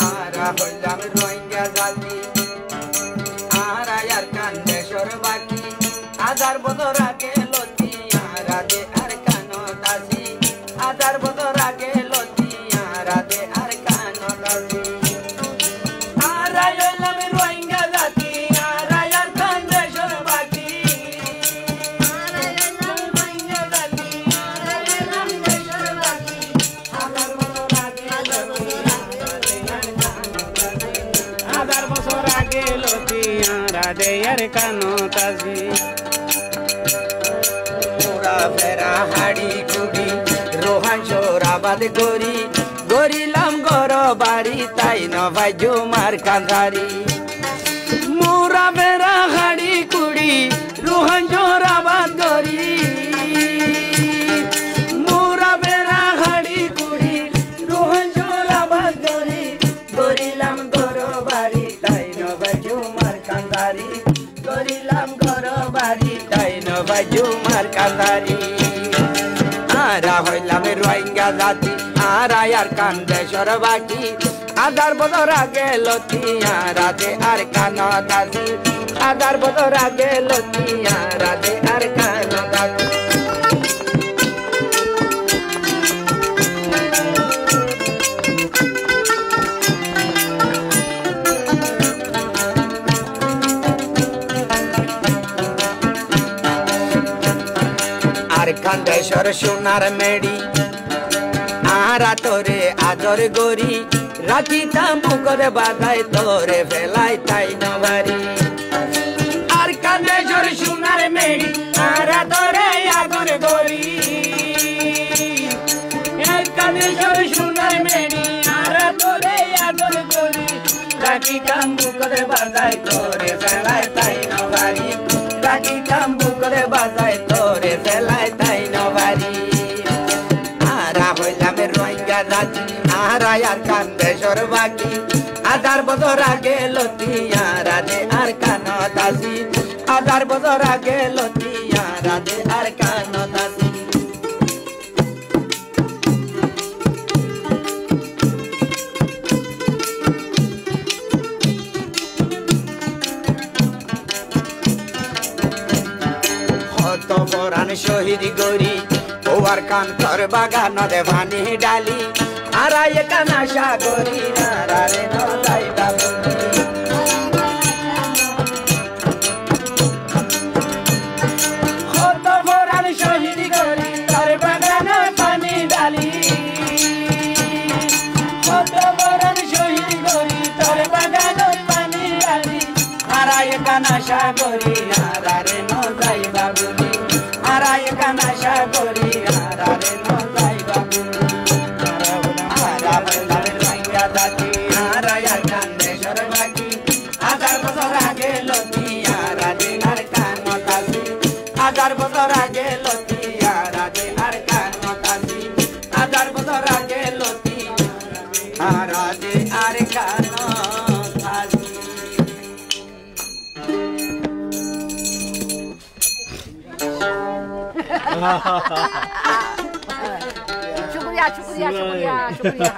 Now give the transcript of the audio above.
Ara hoylam rohingya jati ara yar kande shorbaki adar bodora ke loti ara de ar kano dasi adar bodora ke loti ara de ar kano dasi ara hoylam rohingya jati ara yar kande shorbaki ara hoylam rohingya jati ara yar kande shorbaki adar bodora ke loti Adar bosora ke loti ara de ar kano dasi Pura fera hadi kudi rohan shorabad gori gorilam goro bari tai no vajo mar kandari Mura fera hadi kudi rohan shorabad gori Mura fera hadi kudi rohan shorabad gori gorilam goro bari tai no vajo mar kandari gorilam goro bari tai no vajo mar kandari ara hoylam rohingya jati ara yar kande shorbaki adar bodora geloti ara de ar kano dasi adar bodora geloti ara de ar kano dasi আর কান্দেশ্বর সোনার মেড়ি আরা তোরে আদর গরি রাখিতাম বুকরে বাধাই তোরে ফেলাই তাই নবারি আর কান্দেশ্বর সোনার মেড়ি আরা তোরে আদর গরি আর কান্দেশ্বর সোনার মেড়ি আরা তোরে আদর গরি রাখিতাম বুকরে বাধাই তোরে ফেলাই তাই নবারি রাখিতাম বুকরে বাধাই তোরে ফেলাই তাই নবারি ara hoylam rohingya jati ara yar kande shorbaki adar bodora geloti ara de ar kano dasi adar bodora geloti ara de ar kano dasi hoto boran shohid gori ওয়ার কান তোর বাগান দে ভানি ডালি আরা একানা সাগরি নারা রে নদাই বাবু কত বরান শহীদ গরি তোর বাগান পানি ডালি কত বরান শহীদ গরি তোর বাগান পানি ডালি আরা একানা সাগরি নারা রে নদাই বাবু ara ekana shagori ara re no dai babu ara bandar rohingya jati ara yar kande shorbaki adar bodora geloti ara de ar kano dasi adar bodora geloti ara de ar kano dasi adar bodora geloti ara de ar kano dasi शुक्रिया शुक्रिया शुक्रिया शुक्रिया